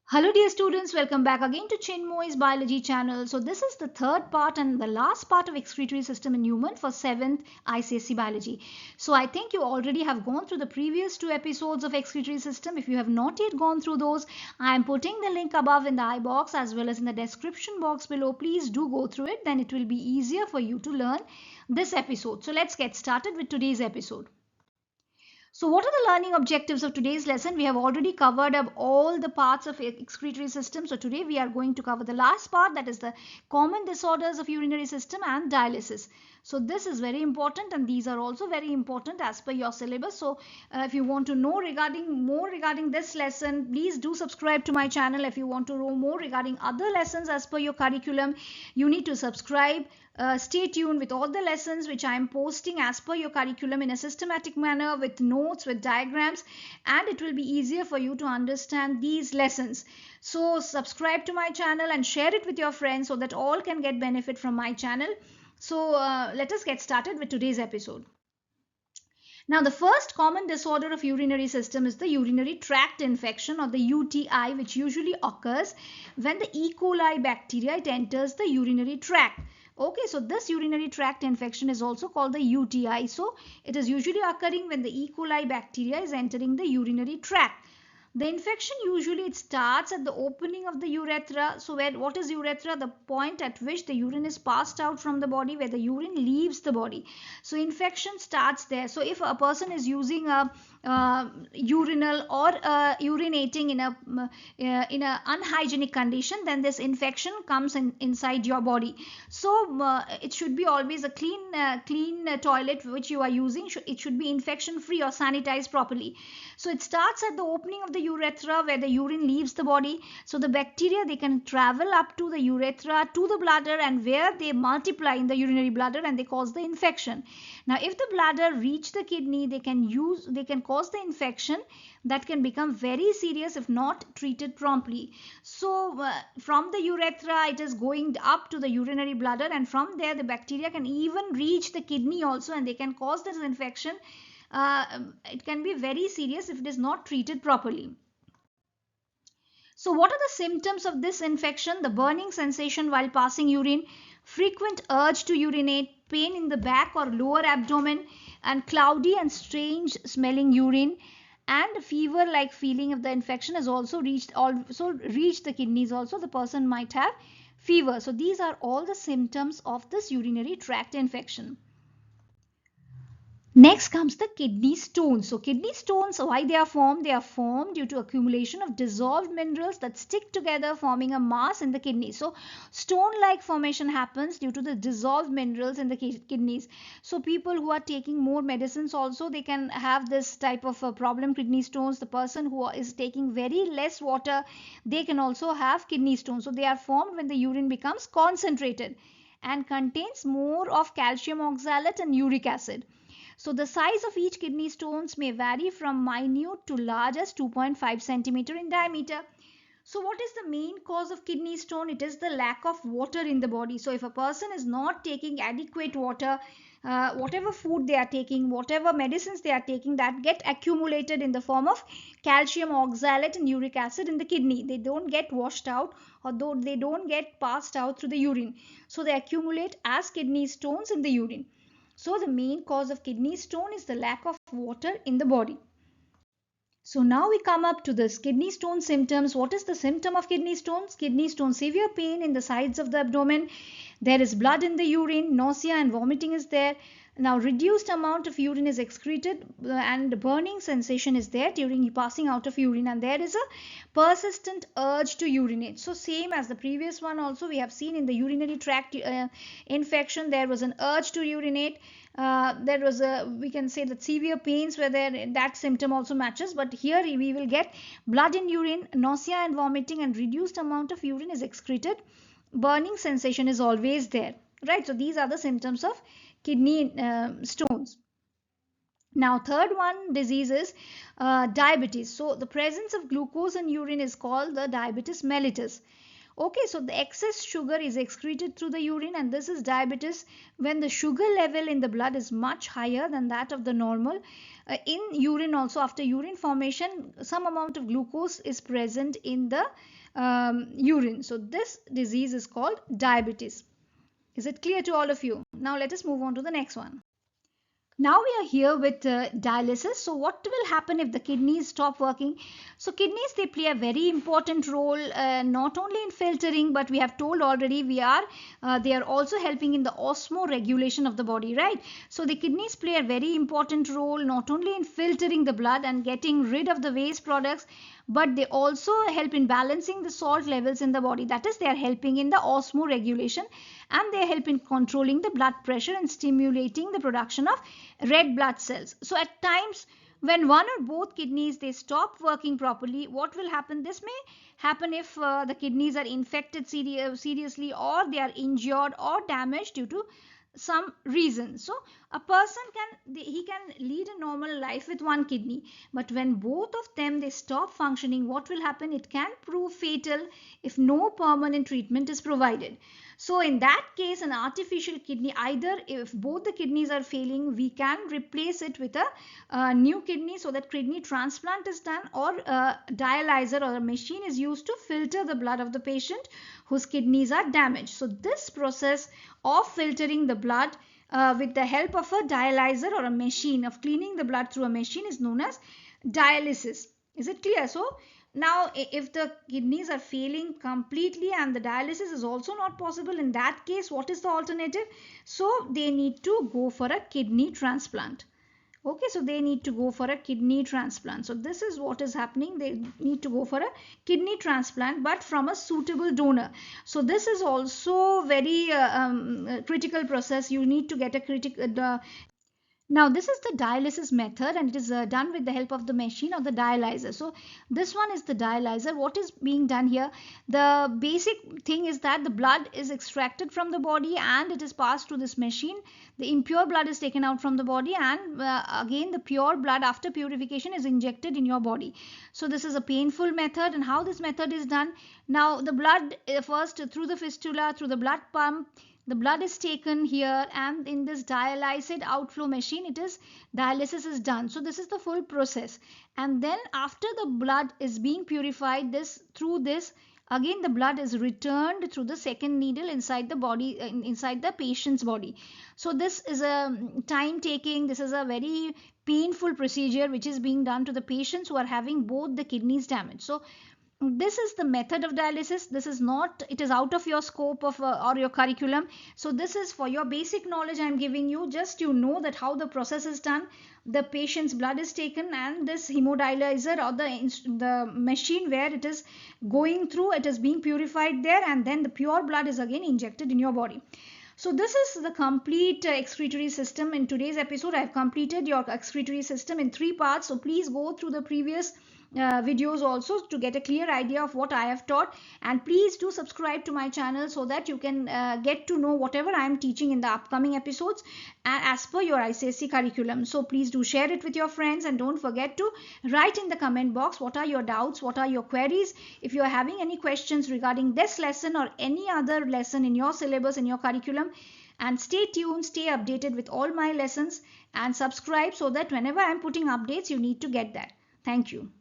Hello dear students, welcome back again to Chinmoyee's biology channel. So this is the third part and the last part of excretory system in human for 7th ICSE biology. So I think you already have gone through the previous two episodes of excretory system. If you have not yet gone through those, I am putting the link above in the I box as well as in the description box below. Please do go through it, then it will be easier for you to learn this episode. So let's get started with today's episode. So what are the learning objectives of today's lesson? We have already covered up all the parts of excretory system. So today we are going to cover the last part, that is the common disorders of urinary system and dialysis. So this is very important and these are also very important as per your syllabus. So if you want to know more regarding this lesson, please do subscribe to my channel. If you want to know more regarding other lessons as per your curriculum, you need to subscribe. Stay tuned with all the lessons which I am posting as per your curriculum in a systematic manner with notes, with diagrams, and it will be easier for you to understand these lessons. So subscribe to my channel and share it with your friends so that all can get benefit from my channel. So let us get started with today's episode. Now, the first common disorder of urinary system is the urinary tract infection or the UTI, which usually occurs when the E. coli bacteria it enters the urinary tract. Okay, so this urinary tract infection is also called the UTI. So it is usually occurring when the E. coli bacteria is entering the urinary tract. The infection usually it starts at the opening of the urethra. So what is urethra? The point at which the urine is passed out from the body, where the urine leaves the body. So infection starts there. So if a person is using a urinal or urinating in a unhygienic condition, then this infection comes inside your body. So it should be always a clean toilet which you are using. It should be infection free or sanitized properly. So it starts at the opening of the urethra where the urine leaves the body. So the bacteria they can travel up to the urethra to the bladder, and where they multiply in the urinary bladder and they cause the infection. Now if the bladder reach the kidney, they can cause the infection that can become very serious if not treated promptly. So from the urethra it is going up to the urinary bladder, and from there the bacteria can even reach the kidney also, and they can cause this infection. It can be very serious if it is not treated properly. So what are the symptoms of this infection? The burning sensation while passing urine, frequent urge to urinate, pain in the back or lower abdomen, and cloudy and strange smelling urine, and fever like feeling if the infection has also reached the kidneys also, the person might have fever. So these are all the symptoms of this urinary tract infection. Next comes the kidney stones. So kidney stones, why they are formed? They are formed due to accumulation of dissolved minerals that stick together forming a mass in the kidney. So stone-like formation happens due to the dissolved minerals in the kidneys. So people who are taking more medicines also, they can have this type of problem, kidney stones. The person who is taking very less water, they can also have kidney stones. So they are formed when the urine becomes concentrated and contains more of calcium oxalate and uric acid. So the size of each kidney stones may vary from minute to large as 2.5 centimeter in diameter. So what is the main cause of kidney stone? It is the lack of water in the body. So if a person is not taking adequate water, whatever food they are taking, whatever medicines they are taking, that get accumulated in the form of calcium oxalate and uric acid in the kidney. They don't get washed out, or though they don't get passed out through the urine. So they accumulate as kidney stones in the urine. So the main cause of kidney stone is the lack of water in the body. So now we come up to this kidney stone symptoms. What is the symptom of kidney stones? Kidney stone, severe pain in the sides of the abdomen. There is blood in the urine, nausea and vomiting is there. Now reduced amount of urine is excreted and burning sensation is there during passing out of urine, and there is a persistent urge to urinate. So same as the previous one also, we have seen in the urinary tract infection, there was an urge to urinate. There was we can say that severe pains were there, that symptom also matches, but here we will get blood in urine, nausea and vomiting, and reduced amount of urine is excreted. Burning sensation is always there, right? So these are the symptoms of kidney stones. Now third one disease is diabetes. So the presence of glucose in urine is called the diabetes mellitus. Okay, so the excess sugar is excreted through the urine, and this is diabetes when the sugar level in the blood is much higher than that of the normal. In urine also, after urine formation, some amount of glucose is present in the urine. So this disease is called diabetes. Is it clear to all of you? Now let us move on to the next one. Now we are here with dialysis. So what will happen if the kidneys stop working? So kidneys, they play a very important role, not only in filtering, but we have told already they are also helping in the osmoregulation of the body, right? So the kidneys play a very important role not only in filtering the blood and getting rid of the waste products, but they also help in balancing the salt levels in the body. That is, they are helping in the osmoregulation, and they help in controlling the blood pressure and stimulating the production of red blood cells. So at times when one or both kidneys, they stop working properly, what will happen? This may happen if the kidneys are infected seriously, or they are injured or damaged due to some reason. So a person can lead a normal life with one kidney, but when both of them, they stop functioning, what will happen? It can prove fatal if no permanent treatment is provided. So in that case, an artificial kidney, either if both the kidneys are failing, we can replace it with a new kidney, so that kidney transplant is done, or a dialyzer or a machine is used to filter the blood of the patient whose kidneys are damaged. So this process of filtering the blood with the help of a dialyzer or a machine, of cleaning the blood through a machine, is known as dialysis. Is it clear? So now if the kidneys are failing completely and the dialysis is also not possible, in that case, what is the alternative? So they need to go for a kidney transplant. Okay, so they need to go for a kidney transplant. So this is what is happening. They need to go for a kidney transplant, but from a suitable donor. So this is also very critical process. You need to get a now this is the dialysis method, and it is done with the help of the machine or the dialyzer. So this one is the dialyzer. What is being done here? The basic thing is that the blood is extracted from the body and it is passed to this machine. The impure blood is taken out from the body, and again the pure blood after purification is injected in your body. So this is a painful method. And how this method is done? Now the blood first through the fistula, through the blood pump, the blood is taken here, and in this dialysate outflow machine, dialysis is done. So this is the full process. And then after the blood is being purified, again the blood is returned through the second needle inside the body, inside the patient's body. So this is a time taking, this is a very painful procedure which is being done to the patients who are having both the kidneys damaged. So this is the method of dialysis. This is not, it is out of your scope of or your curriculum. So this is for your basic knowledge I am giving you. Just you know that how the process is done. The patient's blood is taken, and this hemodialyzer or the machine where it is going through, it is being purified there, and then the pure blood is again injected in your body. So this is the complete excretory system. In today's episode, I have completed your excretory system in 3 parts. So please go through the previous videos also to get a clear idea of what I have taught, and please do subscribe to my channel so that you can get to know whatever I am teaching in the upcoming episodes as per your ICSE curriculum. So please do share it with your friends, and don't forget to write in the comment box what are your doubts, what are your queries. If you are having any questions regarding this lesson or any other lesson in your syllabus, in your curriculum, and stay tuned, stay updated with all my lessons, and subscribe so that whenever I am putting updates, you need to get that. Thank you.